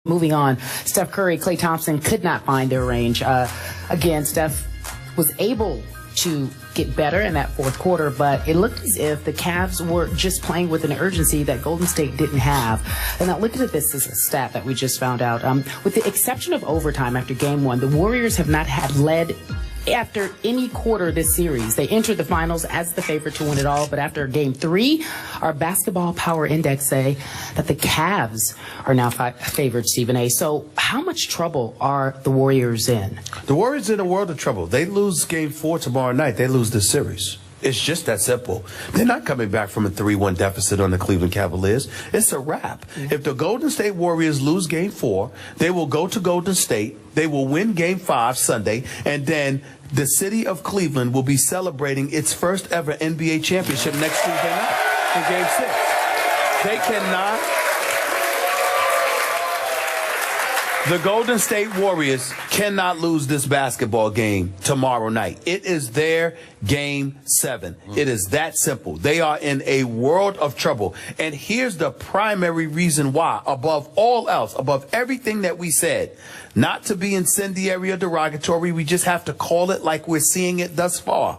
Moving on, Steph Curry, Klay Thompson could not find their range. Again, Steph was able to get better in that fourth quarter, but it looked as if the Cavs were just playing with an urgency that Golden State didn't have. And now looking at this as a stat that we just found out. With the exception of overtime after game one, the Warriors have not had led after any quarter this series. They entered the finals as the favorite to win it all, but after game three, our basketball power index say that the Cavs are now favored, Stephen A. So how much trouble are the Warriors in? The Warriors in a world of trouble. They lose game 4 tomorrow night. They lose the series. It's just that simple. They're not coming back from a 3-1 deficit on the Cleveland Cavaliers. It's a wrap. If the Golden State Warriors lose game 4, they will go to Golden State. They will win game 5 Sunday, and then the city of Cleveland will be celebrating its first ever NBA championship next Tuesday night in game 6. They cannot. The Golden State Warriors cannot lose this basketball game tomorrow night. It is their game 7. It is that simple. They are in a world of trouble. And here's the primary reason why, above all else, above everything that we said, not to be incendiary or derogatory, we just have to call it like we're seeing it thus far.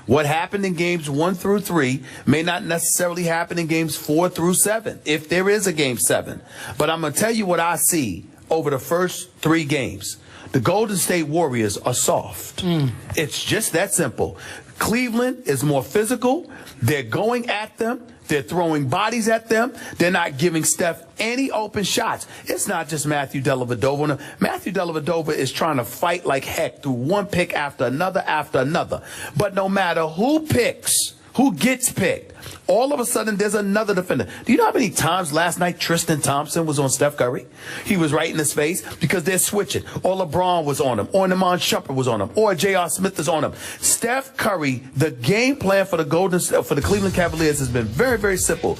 What happened in games 1 through 3 may not necessarily happen in games 4 through 7, if there is a game 7. But I'm going to tell you what I see over the first 3 games. The Golden State Warriors are soft. It's just that simple. Cleveland is more physical. They're going at them. They're throwing bodies at them. They're not giving Steph any open shots. It's not just Matthew Dellavedova. Matthew Dellavedova is trying to fight like heck through one pick after another. But no matter who picks, who gets picked, all of a sudden there's another defender. Do you know how many times last night Tristan Thompson was on Steph Curry? He was right in his face because they're switching. Or LeBron was on him. Or Iman Shumpert was on him. Or J.R. Smith is on him. Steph Curry, the game plan for the Cleveland Cavaliers has been very, very simple.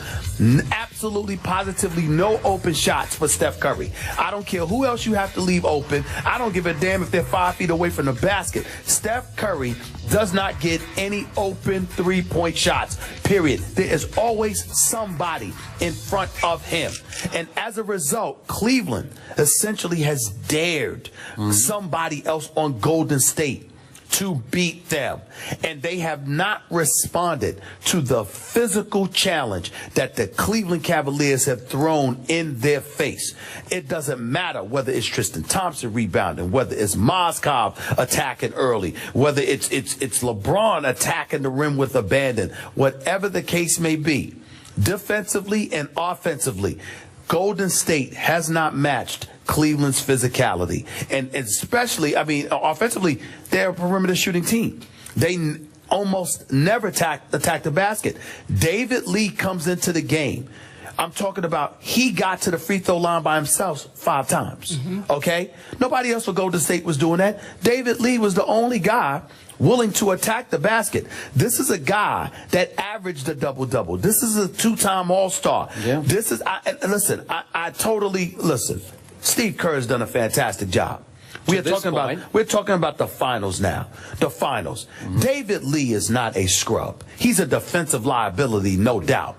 Absolutely, positively no open shots for Steph Curry. I don't care who else you have to leave open. I don't give a damn if they're 5 feet away from the basket. Steph Curry does not get any open three-point shots, period. There is always somebody in front of him. And as a result, Cleveland essentially has dared somebody else on Golden State to beat them. And they have not responded to the physical challenge that the Cleveland Cavaliers have thrown in their face. It doesn't matter whether it's Tristan Thompson rebounding, whether it's Mozgov attacking early, whether it's LeBron attacking the rim with abandon, whatever the case may be, defensively and offensively, Golden State has not matched Cleveland's physicality. And especially, I mean, offensively, they're a perimeter shooting team. They almost never attack the basket. David Lee comes into the game. I'm talking about he got to the free throw line by himself 5 times. Okay? Nobody else for Golden State was doing that. David Lee was the only guy willing to attack the basket. This is a guy that averaged a double-double. This is a 2-time All-Star. Yeah. This is, I totally, listen, Steve Kerr has done a fantastic job. We're talking about the finals now. The finals. David Lee is not a scrub. He's a defensive liability, no doubt.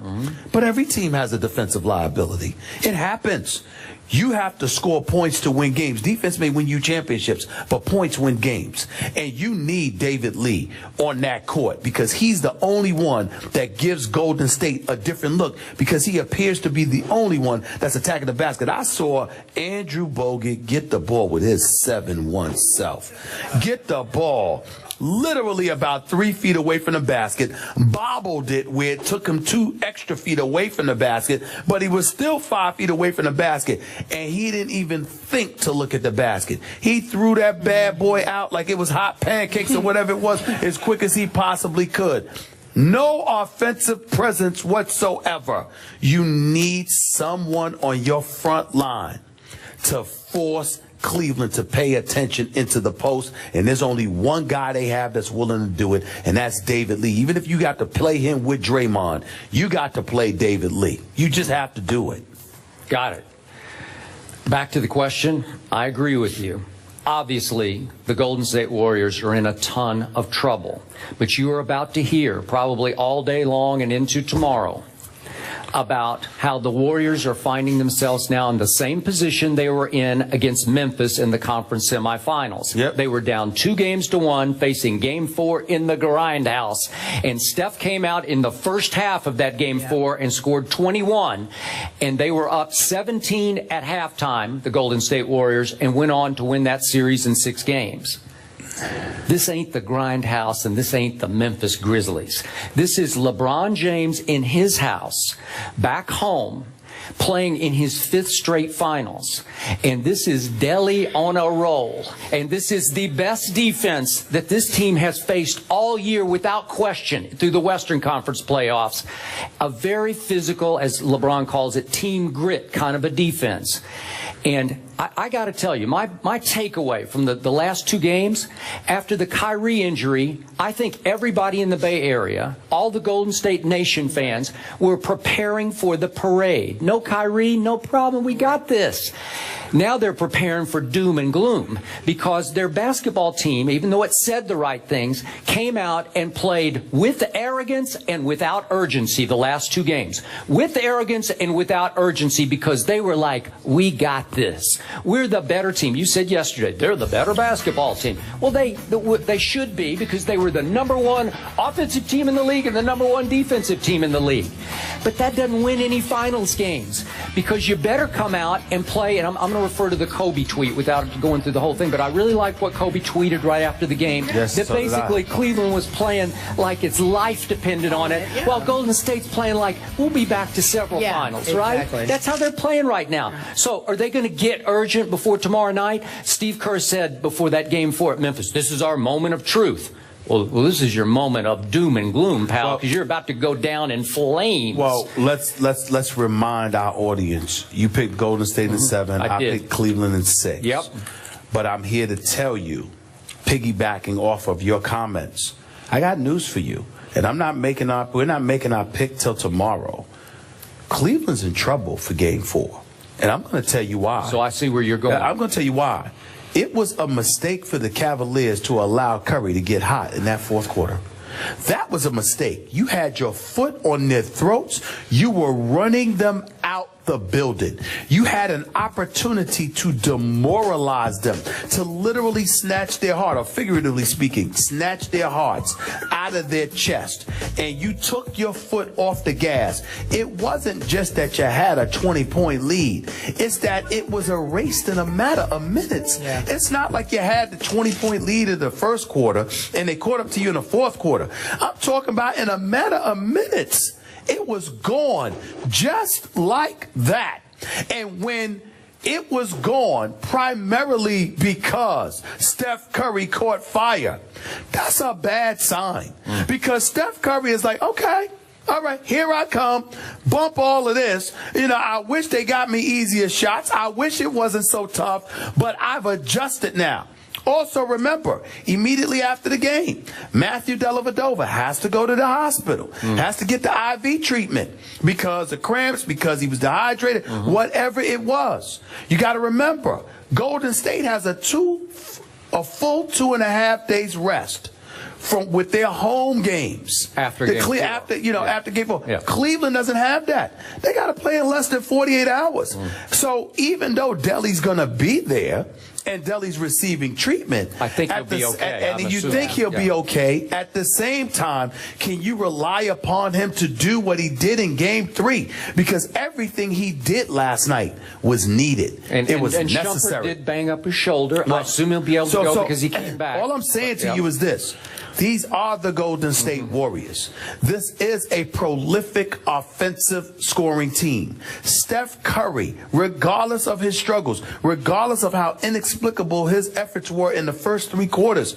But every team has a defensive liability. It happens. You have to score points to win games. Defense may win you championships, but points win games. And you need David Lee on that court because he's the only one that gives Golden State a different look because he appears to be the only one that's attacking the basket. I saw Andrew Bogut get the ball with his 7'1" self. Get the ball literally about 3 feet away from the basket, bobbled it where it took him 2 extra feet away from the basket, but he was still 5 feet away from the basket, and he didn't even think to look at the basket. He threw that bad boy out like it was hot pancakes or whatever it was as quick as he possibly could. No offensive presence whatsoever. You need someone on your front line to force Cleveland to pay attention into the post, and there's only one guy they have that's willing to do it, and that's David Lee. Even if you got to play him with Draymond, you got to play David Lee. You just have to do it. Got it. Back to the question. I agree with you. Obviously, the Golden State Warriors are in a ton of trouble, but you are about to hear, probably all day long and into tomorrow, about how the Warriors are finding themselves now in the same position they were in against Memphis in the conference semifinals. Yep. They were down 2-1 facing Game 4 in the grindhouse. And Steph came out in the first half of that Game 4 and scored 21. And they were up 17 at halftime, the Golden State Warriors, and went on to win that series in 6 games. This ain't the grindhouse, and this ain't the Memphis Grizzlies. This is LeBron James in his house, back home, playing in his 5th straight finals. And this is Delly on a roll. And this is the best defense that this team has faced all year without question through the Western Conference playoffs. A very physical, as LeBron calls it, team grit kind of a defense. And I got to tell you, my takeaway from the last 2 games, after the Kyrie injury, I think everybody in the Bay Area, all the Golden State Nation fans, were preparing for the parade. No Kyrie, no problem, we got this. Now they're preparing for doom and gloom because their basketball team, even though it said the right things, came out and played with arrogance and without urgency the last 2 games. With arrogance and without urgency because they were like, we got this. We're the better team. You said yesterday, they're the better basketball team. Well, they should be because they were the #1 offensive team in the league and the #1 defensive team in the league. But that doesn't win any finals games because you better come out and play, and I'm going to refer to the Kobe tweet without going through the whole thing, but I really like what Kobe tweeted right after the game. Yes, that so basically Cleveland was playing like its life depended on it, while Golden State's playing like we'll be back to several finals, exactly. right? That's how they're playing right now. So are they going to get urgent before tomorrow night? Steve Kerr said before that Game 4 at Memphis, this is our moment of truth. Well, this is your moment of doom and gloom, pal, because you're about to go down in flames. Well, let's remind our audience. You picked Golden State in 7. I picked Cleveland in 6. Yep. But I'm here to tell you, piggybacking off of your comments, I got news for you. And we're not making our pick till tomorrow. Cleveland's in trouble for Game 4. And I'm going to tell you why. So I see where you're going. I'm going to tell you why. It was a mistake for the Cavaliers to allow Curry to get hot in that 4th quarter. That was a mistake. You had your foot on their throats. You were running them out the building. You had an opportunity to demoralize them, to literally snatch their heart, or figuratively speaking, snatch their hearts out of their chest. And you took your foot off the gas. It wasn't just that you had a 20-point lead. It's that it was erased in a matter of minutes. Yeah. It's not like you had the 20-point lead in the 1st quarter and they caught up to you in the 4th quarter. I'm talking about in a matter of minutes. It was gone just like that. And when it was gone, primarily because Steph Curry caught fire, that's a bad sign. Because Steph Curry is like, okay, all right, here I come. Bump all of this. You know, I wish they got me easier shots. I wish it wasn't so tough, but I've adjusted now. Also, remember, immediately after the game, Matthew Dellavedova has to go to the hospital, has to get the IV treatment because of cramps, because he was dehydrated, whatever it was. You got to remember, Golden State has a full 2.5 days rest with their home games after Game 4. After Game 4. Yeah. Cleveland doesn't have that. They got to play in less than 48 hours. So even though Delly's going to be there and Delly's receiving treatment, I think he'll be okay. And you think he'll be okay. At the same time, can you rely upon him to do what he did in Game 3? Because everything he did last night was needed. It was necessary. Shumpert did bang up his shoulder. I assume he'll be able to go because he came back. All I'm saying to you is this. These are the Golden State Warriors. This is a prolific offensive scoring team. Steph Curry, regardless of his struggles, regardless of how inexplicable his efforts were in the first 3 quarters,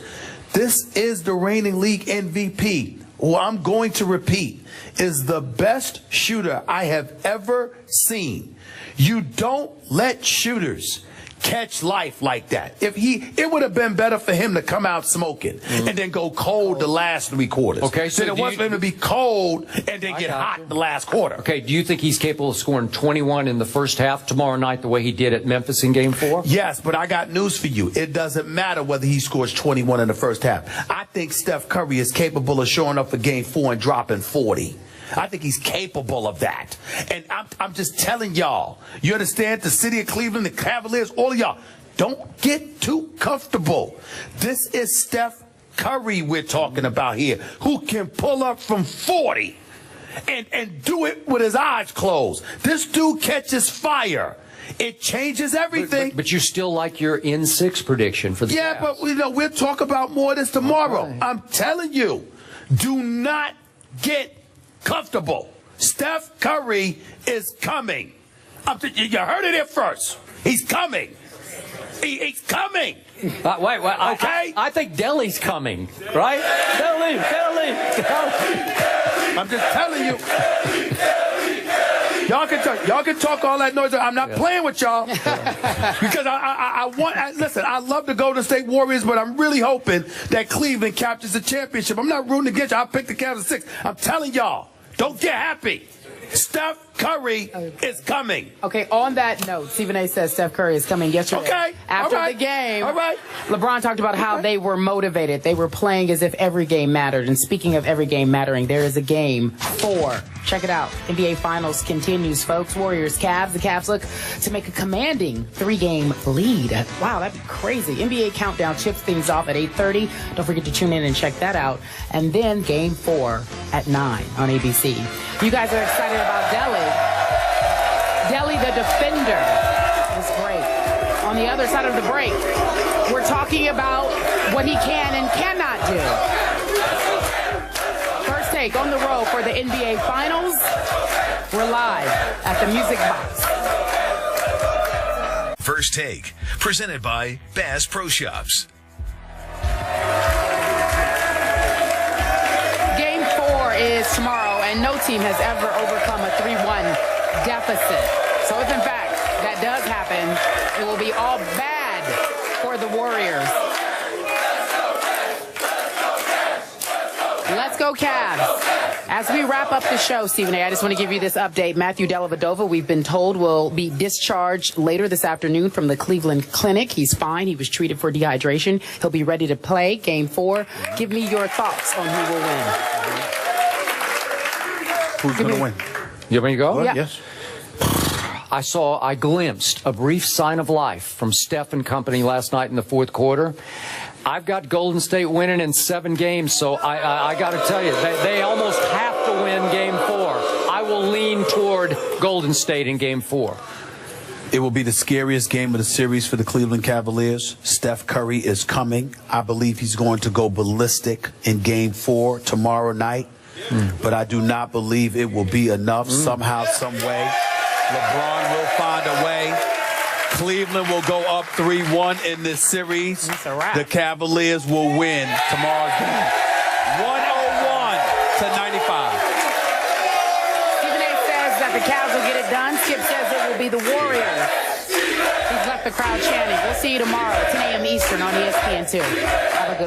this is the reigning league MVP, who I'm going to repeat is the best shooter I have ever seen. You don't let shooters catch life like that. It would have been better for him to come out smoking and then go cold the last 3 quarters. Okay, so it was for him to be cold and then get hot the last quarter. Okay, do you think he's capable of scoring 21 in the first half tomorrow night the way he did at Memphis in Game 4? Yes, but I got news for you. It doesn't matter whether he scores 21 in the first half. I think Steph Curry is capable of showing up for Game 4 and dropping 40. I think he's capable of that. And I'm just telling y'all, you understand? The city of Cleveland, the Cavaliers, all of y'all, don't get too comfortable. This is Steph Curry we're talking about here, who can pull up from 40 and do it with his eyes closed. This dude catches fire. It changes everything. But you still like your in-6 prediction for the Yeah, Cavs. but we'll talk about more of this tomorrow. Okay. I'm telling you, do not get comfortable. Steph Curry is coming. You heard it here first. He's coming. He's coming. Wait. Okay? I think Delhi's coming, right? Delhi. I'm just telling you. Y'all can talk all that noise. I'm not playing with y'all because listen, I love the Golden State Warriors, but I'm really hoping that Cleveland captures the championship. I'm not rooting against you. I'll pick the Cavs at 6. I'm telling y'all, don't get happy. Steph Curry is coming. Okay, on that note, Stephen A. says Steph Curry is coming yesterday. Okay. After the game, all right. LeBron talked about how they were motivated. They were playing as if every game mattered. And speaking of every game mattering, there is a game 4. Check it out. NBA Finals continues, folks. Warriors, Cavs. The Cavs look to make a commanding 3-game lead. Wow, that'd be crazy. NBA Countdown chips things off at 8:30. Don't forget to tune in and check that out. And then game 4 at 9 on ABC. You guys are excited about Delhi. Delhi, the defender, is great. On the other side of the break, we're talking about what he can and cannot do. First take on the road for the NBA Finals. We're live at the Music Box. First Take, presented by Bass Pro Shops. Game 4 is tomorrow, and no team has ever overcome a 3-1 deficit. So if in fact that does happen, it will be all bad for the Warriors. Let's go Cavs. As we wrap up the show, Stephen A., I just want to give you this update. Matthew Dellavedova, we've been told, will be discharged later this afternoon from the Cleveland Clinic. He's fine. He was treated for dehydration. He'll be ready to play Game 4. Give me your thoughts on who will win. Who's going to win? You want me to go? Yeah. Yes. I glimpsed a brief sign of life from Steph and company last night in the fourth quarter. I've got Golden State winning in 7 games, so I got to tell you, they almost have to win Game 4. I will lean toward Golden State in Game 4. It will be the scariest game of the series for the Cleveland Cavaliers. Steph Curry is coming. I believe he's going to go ballistic in Game 4 tomorrow night. But I do not believe it will be enough somehow, some way. LeBron will find a way. Cleveland will go up 3-1 in this series. That's a wrap. The Cavaliers will win tomorrow's game. 101-95. Stephen A. says that the Cavs will get it done. Skip says it will be the Warriors. He's left the crowd chanting. We'll see you tomorrow, 10 a.m. Eastern on ESPN 2. Have a good